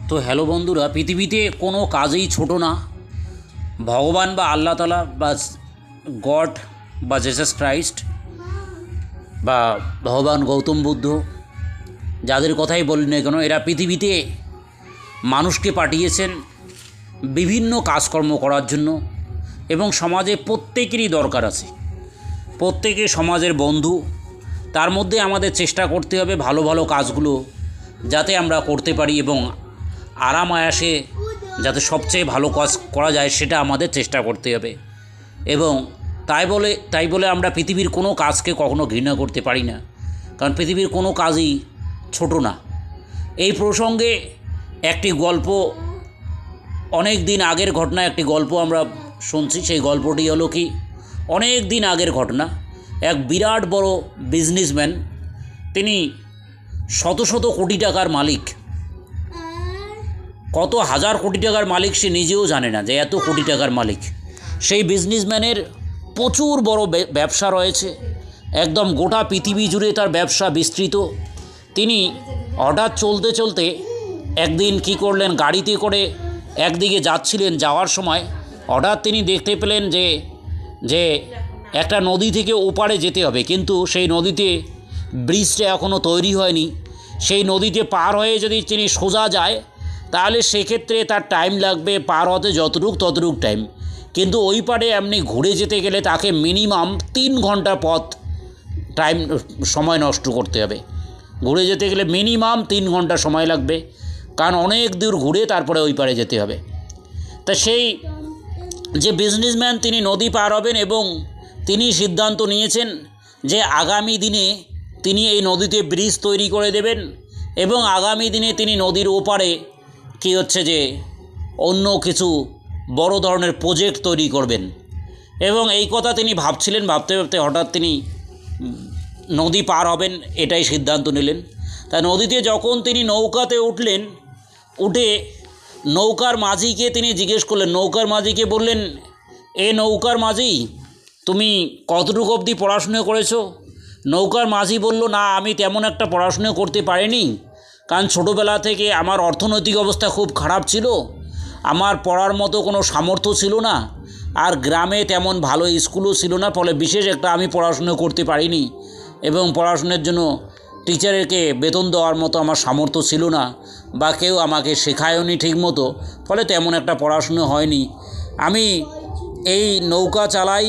তো হ্যালো বন্ধুরা, পৃথিবীতে কোনো কাজই ছোট না। ভগবান বা আল্লাহ তাআলা বা গড বা জেসাস ক্রাইস্ট বা ভগবান গৌতম বুদ্ধ, যাদের কথাই বলি না কেন, এরা পৃথিবীতে মানুষকে পাঠিয়েছেন বিভিন্ন কাজকর্ম করার জন্য। এবং সমাজে প্রত্যেকেরই দরকার আছে, প্রত্যেকে সমাজের বন্ধু। তার মধ্যে আমাদের চেষ্টা করতে হবে ভালো ভালো কাজগুলো যাতে আমরা করতে পারি এবং আরাম আয়াসে যাতে সবচেয়ে ভালো কাজ করা যায় সেটা আমাদের চেষ্টা করতে হবে। এবং তাই বলে আমরা পৃথিবীর কোনো কাজকে কখনো ঘৃণা করতে পারি না, কারণ পৃথিবীর কোনো কাজই ছোট না। এই প্রসঙ্গে একটি গল্প, অনেক দিন আগের ঘটনা, একটি গল্প আমরা শুনছি। সেই গল্পটি হলো কি, অনেক দিন আগের ঘটনা। এক বিরাট বড় বিজনেসম্যান, তিনি শত শত কোটি টাকার মালিক, কত হাজার কোটি টাকার মালিক সে নিজেও জানে না যে এত কোটি টাকার মালিক। সেই বিজনেসম্যানের প্রচুর বড় ব্যবসা রয়েছে, একদম গোটা পৃথিবী জুড়ে তার ব্যবসা বিস্তৃত। তিনি হঠাৎ চলতে চলতে একদিন কি করলেন, গাড়িতে করে একদিকে যাচ্ছিলেন, যাওয়ার সময় হঠাৎ তিনি দেখতে পেলেন যে একটা নদী থেকে ওপারে যেতে হবে, কিন্তু সেই নদীতে ব্রিজটা এখনও তৈরি হয়নি। সেই নদীতে পার হয়ে যদি তিনি সোজা যায় তাহলে সেক্ষেত্রে তার টাইম লাগবে পার হতে ততটুক টাইম, কিন্তু ওই পারে এমনি ঘুরে যেতে গেলে তাকে মিনিমাম 3 ঘন্টা পথ সময় নষ্ট করতে হবে। ঘুরে যেতে গেলে মিনিমাম 3 ঘন্টা সময় লাগবে, কারণ অনেক দূর ঘুরে তারপরে ওই পারে যেতে হবে। তা সেই যে বিজনেসম্যান, তিনি নদী পার হবেন এবং তিনি সিদ্ধান্ত নিয়েছেন যে আগামী দিনে তিনি এই নদীতে ব্রিজ তৈরি করে দেবেন এবং আগামী দিনে তিনি নদীর ওপারে কি হচ্ছে যে অন্য কিছু বড় ধরনের প্রজেক্ট তৈরি করবেন। এবং এই কথা তিনি ভাবছিলেন, ভাবতে ভাবতে হঠাৎ তিনি নদী পার হবেন এটাই সিদ্ধান্ত নিলেন। তা নদীতে যখন তিনি নৌকাতে উঠলেন, উঠে নৌকার মাঝিকে তিনি জিজ্ঞেস করলেন, নৌকার মাঝিকে বললেন, এ নৌকার মাঝি, তুমি কতটুকু অবধি পড়াশুনো করেছো? নৌকার মাঝি বলল, না, আমি তেমন একটা পড়াশুনো করতে পারিনি, কারণ ছোটোবেলা থেকে আমার অর্থনৈতিক অবস্থা খুব খারাপ ছিল, আমার পড়ার মতো কোনো সামর্থ্য ছিল না, আর গ্রামে তেমন ভালো স্কুলও ছিল না, ফলে বিশেষ একটা আমি পড়াশুনো করতে পারিনি এবং পড়াশোনার জন্য টিচারকে বেতন দেওয়ার মতো আমার সামর্থ্য ছিল না, বা কেউ আমাকে শেখায়নি ঠিক মতো, ফলে তেমন একটা পড়াশুনো হয়নি। আমি এই নৌকা চালাই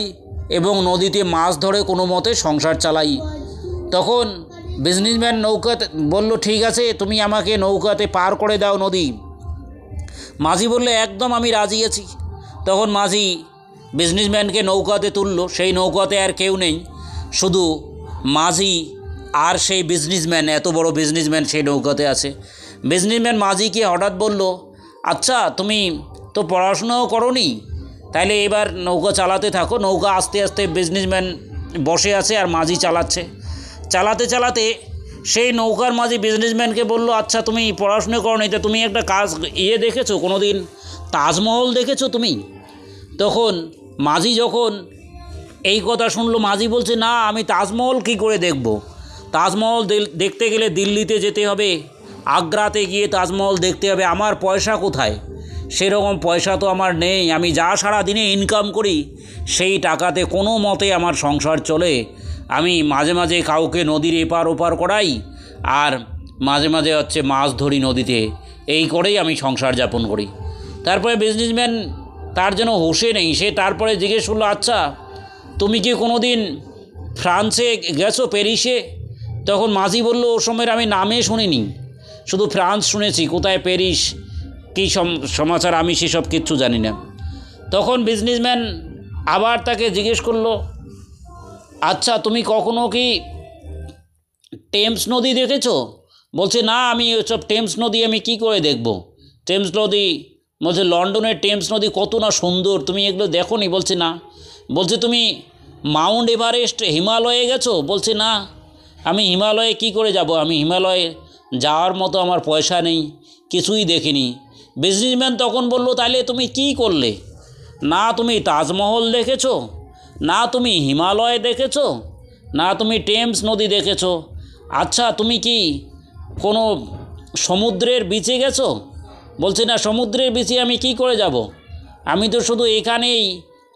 এবং নদীতে মাছ ধরে কোনো মতে সংসার চালাই। তখন বিজনেসম্যান নৌকাতে বলল, ঠিক আছে, তুমি আমাকে নৌকাতে পার করে দাও নদী। মাঝি বললে, একদম আমি রাজি আছি। তখন মাঝি বিজনেসম্যানকে নৌকাতে তুলল। সেই নৌকাতে আর কেউ নেই, শুধু মাঝি আর সেই বিজনেসম্যান, এত বড় বিজনেসম্যান সেই নৌকাতে আছে। বিজনেসম্যান মাঝিকে হঠাৎ বলল, আচ্ছা, তুমি তো পড়াশোনাও করোনি, তাইলে এবার নৌকা চালাতে থাকো। নৌকা আস্তে আস্তে বিজনেসম্যান বসে আছে আর মাঝি চালাচ্ছে। চালাতে চালাতে সেই নৌকার মাঝি বিজনেসম্যানকে বলল, আচ্ছা, তুমি পড়াশুনো করোনি, তো তুমি একটা কাজ দেখেছো কোনো দিন, তাজমহল দেখেছো তুমি? তখন মাঝি যখন এই কথা শুনলো, মাঝি বলছে, না, আমি তাজমহল কী করে দেখব? তাজমহল দেখতে গেলে দিল্লিতে যেতে হবে, আগ্রাতে গিয়ে তাজমহল দেখতে হবে, আমার পয়সা কোথায়? সেরকম পয়সা তো আমার নেই। আমি যা সারা দিনে ইনকাম করি সেই টাকাতে কোনো মতে আমার সংসার চলে। আমি মাঝে মাঝে কাউকে নদীর এপার ওপার করাই আর মাঝে মাঝে মাছ ধরি নদীতে, এই করেই আমি সংসার যাপন করি। তারপরে বিজনেসম্যান, তার যেন হোশে নেই, সে তারপরে জিজ্ঞেস করলো, আচ্ছা, তুমি কি কোনো দিন ফ্রান্সে গেছো, প্যারিসে? তখন মাঝি বলল, ও সময়ের আমি নামে শুনিনি, শুধু ফ্রান্স শুনেছি, কোথায় প্যারিস, কী সমাচার, আমি সেসব কিচ্ছু জানি না। তখন বিজনেসম্যান আবার তাকে জিজ্ঞেস করলো, আচ্ছা, তুমি কখনো কি টেমস নদী দেখেছো? বলছে, না, আমি ওসব টেমস নদী আমি কী করে দেখব? টেমস নদী, বলছে, লন্ডনের টেমস নদী কত না সুন্দর, তুমি এগুলো দেখোনি? বলছে, না। বলছে, তুমি মাউন্ট এভারেস্ট, হিমালয়ে গেছো? বলছে, না, আমি হিমালয়ে কি করে যাব? আমি হিমালয়ে যাওয়ার মতো আমার পয়সা নেই, কিছুই দেখিনি। বিজনেসম্যান তখন বলল, তাহলে তুমি কি করলে? না তুমি তাজমহল দেখেছো, না তুমি হিমালয় দেখেছো, না তুমি টেমস নদী দেখেছো। আচ্ছা, তুমি কি কোনো সমুদ্রের বিচে গেছো? বলছে না, সমুদ্রের বিচে আমি কি করে যাব, আমি তো শুধু এখানেই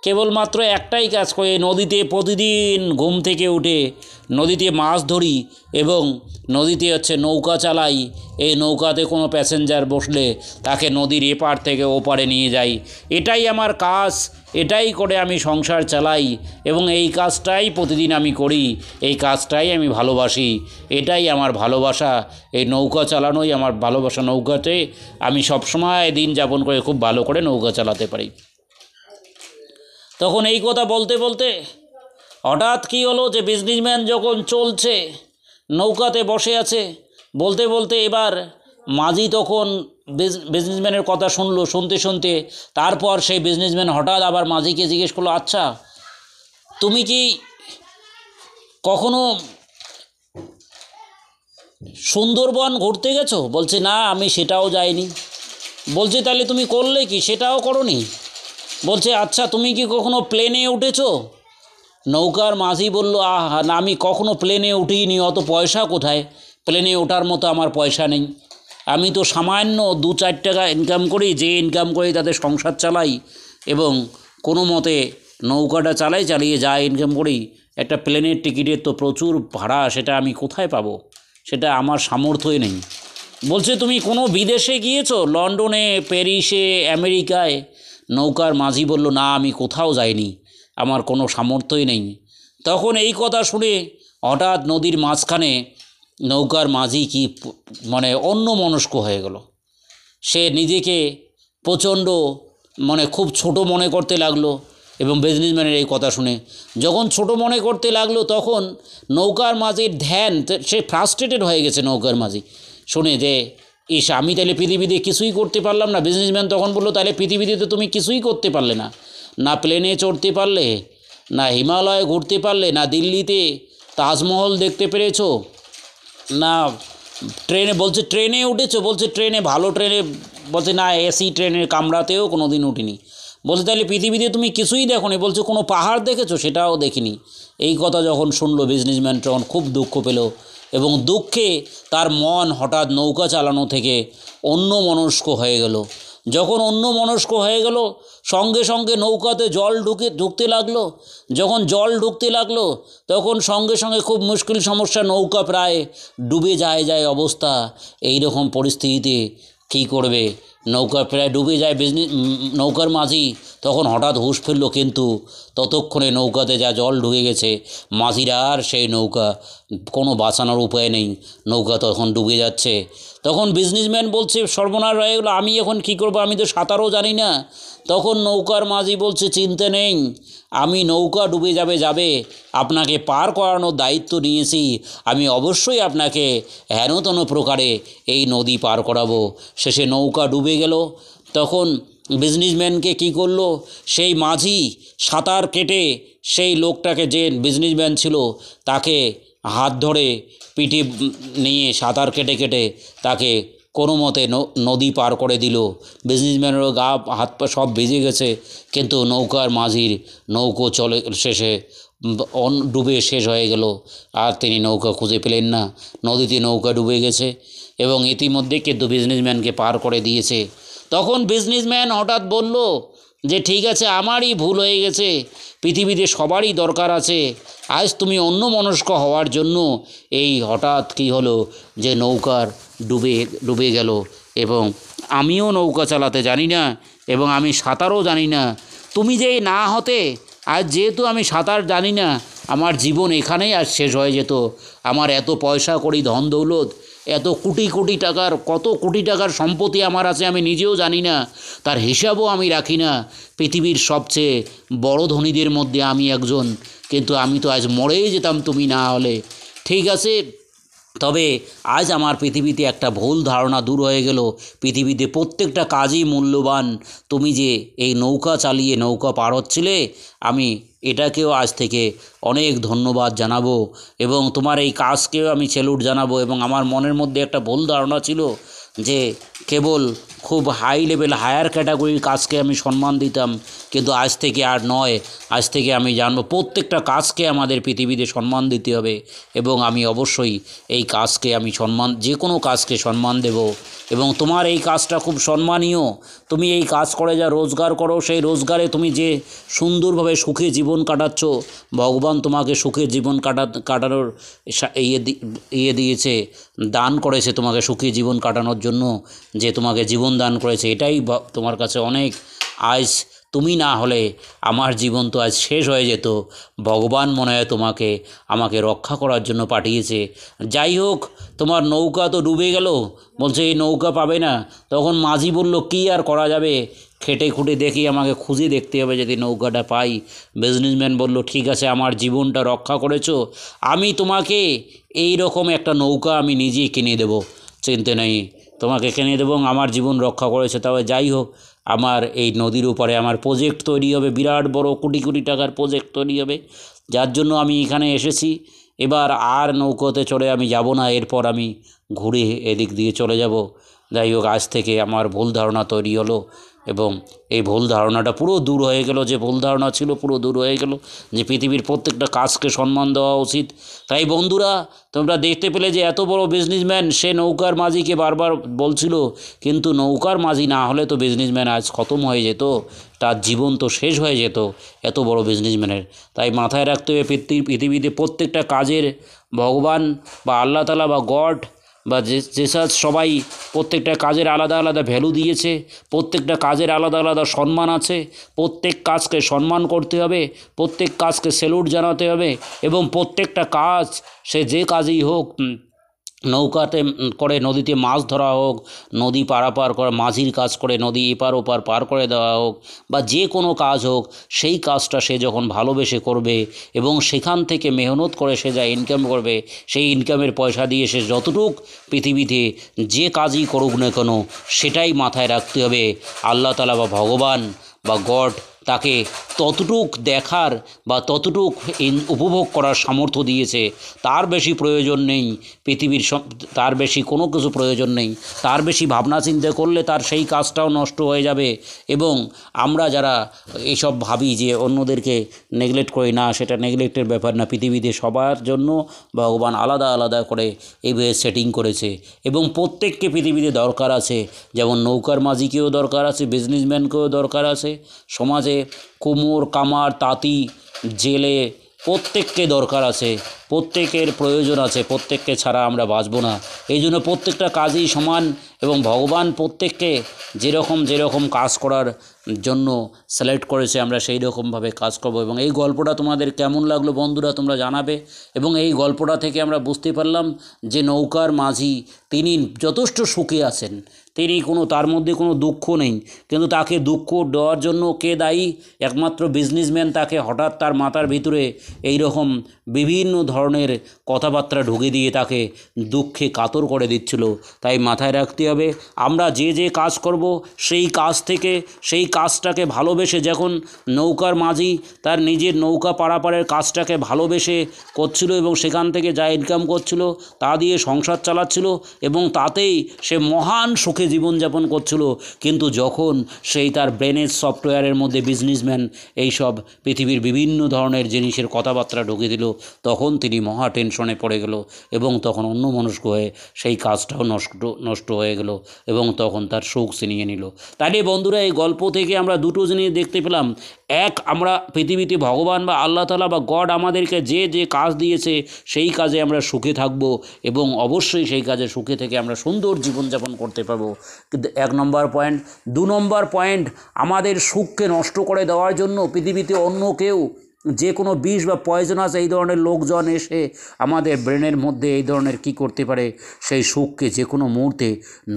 কেবলমাত্র একটাই কাজ করি, নদীতে প্রতিদিন ঘুম থেকে উঠে নদীতে মাছ ধরি এবং নদীতে নৌকা চালাই। এই নৌকাতে কোনো প্যাসেঞ্জার বসলে তাকে নদীর এপার থেকে ওপারে নিয়ে যাই, এটাই আমার কাজ, এটাই করে আমি সংসার চালাই এবং এই কাজটাই প্রতিদিন আমি করি, এই কাজটাই আমি ভালোবাসি, এটাই আমার ভালোবাসা, এই নৌকা চালানোই আমার ভালোবাসা। নৌকাতে আমি সবসময় দিন যাপন করে খুব ভালো করে নৌকা চালাতে পারি। তখন এই কথা বলতে বলতে হঠাৎ কী হলো যে বিজনেসম্যান যখন চলছে নৌকাতে বসে আছে, বলতে বলতে এবার মাঝি তখন বিজনেসম্যানের কথা শুনতে শুনতে তারপর সেই বিজনেসম্যান হঠাৎ আবার মাঝিকে জিজ্ঞেস করলো, আচ্ছা তুমি কি কখনো সুন্দরবন ঘুরতে গেছো? বলছে না, আমি সেটাও যাইনি। বলছে তাহলে তুমি করলে কি, সেটাও করোনি? বলছে আচ্ছা তুমি কি কখনো প্লেনে উঠেছো? নৌকার মাঝি বলল, না, আমি কখনো প্লেনে উঠিনি, অত পয়সা কোথায়, প্লেনে ওঠার মতো আমার পয়সা নেই, আমি তো সামান্য 2-4 টাকা ইনকাম করি, যে ইনকাম করি তাতে সংসার চালাই এবং কোনো মতে নৌকাটা চালিয়ে যা ইনকাম করি, একটা প্লেনের টিকিটের তো প্রচুর ভাড়া, সেটা আমি কোথায় পাবো, সেটা আমার সামর্থ্যই নেই। বলছে তুমি কোনো বিদেশে গিয়েছো, লন্ডনে, প্যারিসে, আমেরিকায়? নৌকার মাঝি বলল, না, আমি কোথাও যাইনি, আমার কোনো সামর্থ্যই নেই। তখন এই কথা শুনে হঠাৎ নদীর মাঝখানে নৌকার মাঝি কি অন্যমনস্ক হয়ে গেল। সে নিজেকে প্রচণ্ড খুব ছোট মনে করতে লাগলো এবং বিজনেসম্যানের এই কথা শুনে যখন ছোট মনে করতে লাগলো তখন নৌকার মাঝির ধ্যান, সে ফ্রাস্ট্রেটেড হয়ে গেছে নৌকার মাঝি শুনে যে আমি তাহলে পৃথিবীতে কিছুই করতে পারলাম না। বিজনেসম্যান তখন বললো, তাহলে পৃথিবীতে তো তুমি কিছুই করতে পারলে না, না প্লেনে চড়তে পারলে, না হিমালয়ে ঘুরতে পারলে, না দিল্লিতে তাজমহল দেখতে পেরেছো, না ট্রেনে, বলছে ট্রেনে উঠেছো? বলছে ট্রেনে, ভালো ট্রেনে, বলছে না, এসি ট্রেনের কামরাতেও কোনো দিন উঠিনি। বলছে তাহলে পৃথিবীতে তুমি কিছুই দেখোনি? বলছে কোনো পাহাড় দেখেছো? সেটাও দেখিনি। এই কথা যখন শুনলো বিজনেসম্যান তখন খুব দুঃখ পেল এবং দুঃখে তার মন হঠাৎ নৌকা চালানো থেকে অন্যমনস্ক হয়ে গেল। যখন অন্যমনস্ক হয়ে গেল সঙ্গে সঙ্গে নৌকাতে জল ঢুকতে লাগলো। যখন জল ঢুকতে লাগলো তখন সঙ্গে সঙ্গে খুব মুশকিল সমস্যা, নৌকা প্রায় ডুবে যায় অবস্থা। এই রকম পরিস্থিতিতে কী করবে, নৌকা প্রায় ডুবে যায়। নৌকার মাঝি তখন হঠাৎ হুঁশ ফিরল, কিন্তু ততক্ষণে নৌকাতে যা জল ঢুকে গেছে, মাঝিরা আর সেই নৌকা কোনো বাঁচানোর উপায় নেই, নৌকা তখন ডুবে যাচ্ছে। তখন বিজনেসম্যান বলছে, সর্বনাশ হয়ে গেলো, আমি এখন কী করবো, আমি তো সাঁতারও জানি না। তখন নৌকার মাঝি বলছে, চিন্তা নেই, আমি নৌকা ডুবে যাবে, আপনাকে পার করানোর দায়িত্ব নিয়েছি, আমি অবশ্যই আপনাকে হেনতন প্রকারে এই নদী পার করাবো। শেষে নৌকা ডুবে গেল। তখন বিজনেসম্যানকে কী করলো, সেই মাঝি সাঁতার কেটে সেই লোকটাকে, যে বিজনেসম্যান ছিল, তাকে হাত ধরে পিঠে নিয়ে সাঁতার কেটে কেটে তাকে কোনো মতে নদী পার করে দিল। বিজনেসম্যানেরও গা হাত পা সব ভিজে গেছে, কিন্তু নৌকার মাঝির নৌকো শেষে ডুবে শেষ হয়ে গেল, আর তিনি নৌকা খুঁজে পেলেন না। নদীতে নৌকা ডুবে গেছে এবং ইতিমধ্যে কিন্তু বিজনেসম্যানকে পার করে দিয়েছে। তখন বিজনেসম্যান হঠাৎ বলল যে ঠিক আছে, আমারই ভুল হয়ে গেছে, পৃথিবীতে সবারই দরকার আছে, আজ তুমি অন্যমনস্ক হওয়ার জন্য এই হঠাৎ কী হলো যে নৌকার ডুবে গেল এবং আমিও নৌকা চালাতে জানি না এবং আমি সাঁতারও জানি না। তুমি যে না হতে, আজ যেহেতু আমি সাঁতার জানি না, আমার জীবন এখানেই আজ শেষ হয়ে যেত। আমার এত পয়সা করি, ধন দৌলত, এত কোটি কোটি টাকার, কত কোটি টাকার সম্পত্তি আমার আছে আমি নিজেও জানি না, তার হিসাবও আমি রাখি না। পৃথিবীর সবচেয়ে বড় ধনীদের মধ্যে আমি একজন, কিন্তু আমি তো আজ মরেই যেতাম তুমি না হলে। ঠিক আছে, তবে আজ আমার পৃথিবীতে একটা ভুল ধারণা দূর হয়ে গেল, পৃথিবীতে প্রত্যেকটা কাজই মূল্যবান। তুমি যে এই নৌকা চালিয়ে নৌকা পার হচ্ছিলে, আমি এটাকেও আজ থেকে অনেক ধন্যবাদ জানাবো এবং তোমার এই কাজকেও আমি স্যালুট জানাবো। এবং আমার মনের মধ্যে একটা ভুল ধারণা ছিল যে কেবল খুব হাই লেভেল হায়ার ক্যাটাগরির কাজকে আমি সম্মান দিতাম, কিন্তু আজ থেকে আর নয়। আজ থেকে আমি জানবো প্রত্যেকটা কাজকে আমাদের পৃথিবীতে সম্মান দিতে হবে, এবং আমি অবশ্যই এই কাজকে আমি সম্মান, যে কোনো কাজকে সম্মান দেব। এবং তোমার এই কাজটা খুব সম্মানীয়। তুমি এই কাজ করে যা রোজগার করো, সেই রোজগারে তুমি যে সুন্দরভাবে সুখে জীবন কাটাচ্ছ, ভগবান তোমাকে সুখে জীবন কাটানোর ইয়ে দিয়েছে, দান করেছে তোমাকে সুখী জীবন কাটানোর জন্য, যে তোমাকে জীবন দান করেছে। এটাই তোমার কাছে অনেক। আজ তুমি না হলে আমার জীবন তো আজ শেষ হয়ে যেত। ভগবান মনে হয় তোমাকে আমাকে রক্ষা করার জন্য পাঠিয়েছে। যাই হোক, তোমার নৌকা তো ডুবে গেল, বলছে এই নৌকা পাবে না। তখন মাঝি বলল, কী আর করা যাবে, খেটে খুঁটে দেখি, আমাকে খুঁজে দেখতে হবে যদি নৌকাটা পাই। বিজনেসম্যান বলল, ঠিক আছে, আমার জীবনটা রক্ষা করেছো, আমি তোমাকে এই রকম একটা নৌকা আমি নিজেই কিনে দেবো, চিন্তা নেই, তোমাকে কিনে দেবো, আমার জীবন রক্ষা করেছে। তবে যাই হোক, আমার এই নদীর উপরে আমার প্রজেক্ট তৈরি হবে, বিরাট বড় কোটি কোটি টাকার প্রজেক্ট তৈরি হবে, যার জন্য আমি এখানে এসেছি। এবার আর নৌকোতে চড়ে আমি যাব না, এরপর আমি ঘুরে এদিক দিয়ে চলে যাব। যাই হোক, আজ থেকে আমার ভুল ধারণা তৈরি হলো, এবং এই ভুল ধারণাটা পুরো দূর হয়ে গেল। যে ভুল ধারণা ছিল পুরো দূর হয়ে গেল, যে পৃথিবীর প্রত্যেকটা কাজকে সম্মান দেওয়া উচিত। তাই বন্ধুরা, তোমরা দেখতে পেলে যে এত বড় বিজনেসম্যান, সে নৌকার মাঝিকে বারবার বলছিল, কিন্তু নৌকার মাঝি না হলে তো বিজনেসম্যান আজ খতম হয়ে যেত, তার জীবন তো শেষ হয়ে যেত এত বড় বিজনেসম্যানের। তাই মাথায় রাখতে হবে, পৃথিবীতে প্রত্যেকটা কাজের ভগবান বা আল্লাহ তাআলা বা গড বা যেসব সবাই প্রত্যেকটা কাজের আলাদা আলাদা ভ্যালু দিয়েছে, প্রত্যেকটা কাজের আলাদা আলাদা সম্মান আছে। প্রত্যেক কাজকে সম্মান করতে হবে, প্রত্যেক কাজকে স্যালুট জানাতে হবে, এবং প্রত্যেকটা কাজ, সে যে কাজই হোক, নৌকাতে করে নদীতে মাছ ধরা হোক, নদী পারাপার করে মাঝির কাজ করে নদী এপার ওপার পার করে দেওয়া হোক, বা যে কোনো কাজ হোক, সেই কাজটা সে যখন ভালোবেসে করবে এবং সেখান থেকে মেহনত করে সে যা ইনকাম করবে, সেই ইনকামের পয়সা দিয়ে সে যতটুক পৃথিবীতে যে কাজই করুক না কেন, সেটাই মাথায় রাখতে হবে আল্লাহ তাআলা বা ভগবান বা গড তাকে ততটুক দেখার বা ততটুক উপভোগ করার সামর্থ্য দিয়েছে। তার বেশি প্রয়োজন নেই পৃথিবীর, তার বেশি কোনো কিছু প্রয়োজন নেই। তার বেশি ভাবনা চিন্তা করলে তার সেই কাজটাও নষ্ট হয়ে যাবে। এবং আমরা যারা এইসব ভাবি যে অন্যদেরকে নেগলেক্ট করি, না, সেটা নেগলেক্টের ব্যাপার না। পৃথিবীতে সবার জন্য ভগবান আলাদা আলাদা করে এইভাবে সেটিং করেছে, এবং প্রত্যেককে পৃথিবীতে দরকার আছে। যেমন নৌকার মাঝিকেও দরকার আছে, বিজনেসম্যানকেও দরকার আছে, সমাজে কুমোর কামার তাঁতি জেলে প্রত্যেককে দরকার আছে, প্রত্যেকের প্রয়োজন আছে, প্রত্যেককে ছাড়া আমরা বাঁচব না। এই জন্য প্রত্যেকটা কাজই সমান, এবং ভগবান প্রত্যেককে যেরকম কাজ করার জন্য সিলেক্ট করেছে, আমরা সেই রকমভাবে কাজ করব। এবং এই গল্পটা তোমাদের কেমন লাগলো বন্ধুরা, তোমরা জানাবে। এবং এই গল্পটা থেকে আমরা বুঝতে পারলাম যে নৌকার মাঝি তিনি যথেষ্ট সুখে আছেন, তিনি তার মধ্যে কোনো দুঃখ নেই, কিন্তু তাকে দুঃখ দেওয়ার জন্য কে দায়ী? একমাত্র বিজনেসম্যান তাকে হঠাৎ তার মাথার ভিতরে এই রকম বিভিন্ন ধরনের কথাবার্তা ঢুকে দিয়ে তাকে দুঃখে কাতর করে দিচ্ছিল। তাই মাথায় রাখতে হবে, আমরা যে কাজ করব সেই কাজ থেকে, সেই কাজটাকে ভালোবেসে, যখন নৌকার মাঝি তার নিজের নৌকা পারাপারের কাজটাকে ভালোবেসে করছিল এবং সেখান থেকে যা ইনকাম করছিল তা দিয়ে সংসার চালাচ্ছিল এবং তাতেই সে মহান সুখে জীবনযাপন করছিল। কিন্তু যখন সেই তার ব্রেনের সফটওয়্যারের মধ্যে বিজনেসম্যান এইসব পৃথিবীর বিভিন্ন ধরনের জিনিসের কথাবার্তা ঢুকে দিল, তখন তিনি মহা টেনশনে পড়ে গেল, এবং তখন অন্যমনস্ক হয়ে সেই কাজটাও নষ্ট হয়ে গেল, এবং তখন তার সুখ ছিনিয়ে নিল। তাহলে বন্ধুরা, এই গল্প থেকে আমরা দুটো জিনিস দেখতে পেলাম। এক, আমরা পৃথিবীতে ভগবান বা আল্লাহ তাআলা বা গড আমাদেরকে যে কাজ দিয়েছে সেই কাজে আমরা সুখে থাকব, এবং অবশ্যই সেই কাজে সুখে থেকে আমরা সুন্দর জীবনযাপন করতে পারবো। কিন্তু 1 নম্বর পয়েন্ট। 2 নম্বর পয়েন্ট, আমাদের সুখকে নষ্ট করে দেওয়ার জন্য পৃথিবীতে অন্য কেউ, যে কোনো বিষ বা পয়জনাস এই ধরনের লোকজন এসে আমাদের ব্রেনের মধ্যে এই ধরনের কী করতে পারে, সেই সুখকে যে কোনো মুহূর্তে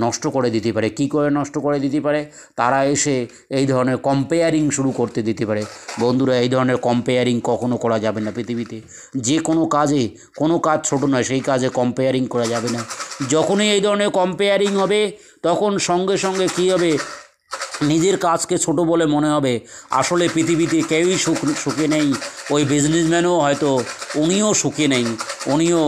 নষ্ট করে দিতে পারে। কি করে নষ্ট করে দিতে পারে? তারা এসে এই ধরনের কম্পেয়ারিং শুরু করতে দিতে পারে। বন্ধুরা, এই ধরনের কম্পেয়ারিং কখনো করা যাবে না পৃথিবীতে। যে কোনো কাজে, কোনো কাজ ছোট নয়, সেই কাজে কম্পেয়ারিং করা যাবে না। যখনই এই ধরনের কম্পেয়ারিং হবে, তখন সঙ্গে সঙ্গে কী হবে, নিজের কাজকে ছোট বলে মনে হবে। আসলে পৃথিবীতে কেউই সুখে নেই। ওই বিজনেসম্যানও হয়তো উনিও সুখে নেই, উনিও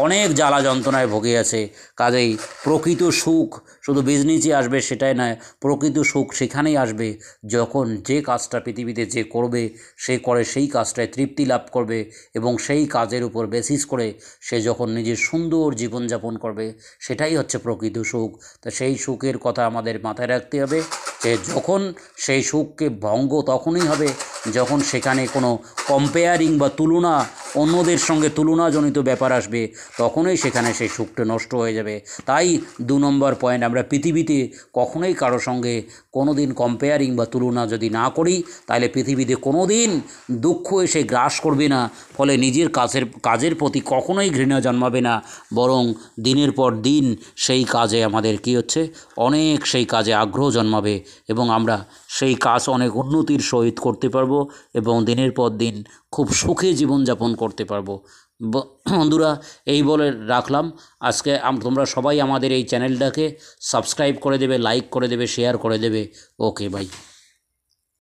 অনেক জ্বালা যন্ত্রণায় ভুগে আছে। কাজেই প্রকৃত সুখ শুধু বিজনেসই আসবে সেটাই নয়, প্রকৃত সুখ সেখানেই আসবে যখন যে কাজটা পৃথিবীতে যে করবে সে করে সেই কাজটায় তৃপ্তি লাভ করবে এবং সেই কাজের উপর বেসিস করে সে যখন নিজের সুন্দর জীবনযাপন করবে, সেটাই হচ্ছে প্রকৃত সুখ। তা সেই সুখের কথা আমাদের মাথায় রাখতে হবে যে যখন সেই সুখকে ভঙ্গ তখনই হবে যখন সেখানে কোনো কম্পেয়ারিং বা তুলনা, অন্যদের সঙ্গে তুলনাজনিত ব্যাপার আসবে, তখনই সেখানে সেই সুখটা নষ্ট হয়ে যাবে। তাই 2 নম্বর পয়েন্ট, আমরা পৃথিবীতে কখনোই কারো সঙ্গে কোনো দিন কম্পেয়ারিং বা তুলনা যদি না করি, তাহলে পৃথিবীতে কোনো দিন দুঃখ এসে গ্রাস করবে না। ফলে নিজের কাজের প্রতি কখনোই ঘৃণা জন্মাবে না, বরং দিনের পর দিন সেই কাজে আমাদের কী হচ্ছে, অনেক সেই কাজে আগ্রহ জন্মাবে এবং আমরা সেই কাজ অনেক উন্নতির সহিত করতে পারবো এবং দিনের পর দিন খুব সুখে জীবনযাপন করতে পারবো। বন্ধুরা, এই বলে রাখলাম আজকে। তোমরা সবাই আমাদের এই চ্যানেলটাকে সাবস্ক্রাইব করে দেবে, লাইক করে দেবে, শেয়ার করে দেবে। ওকে, বাই।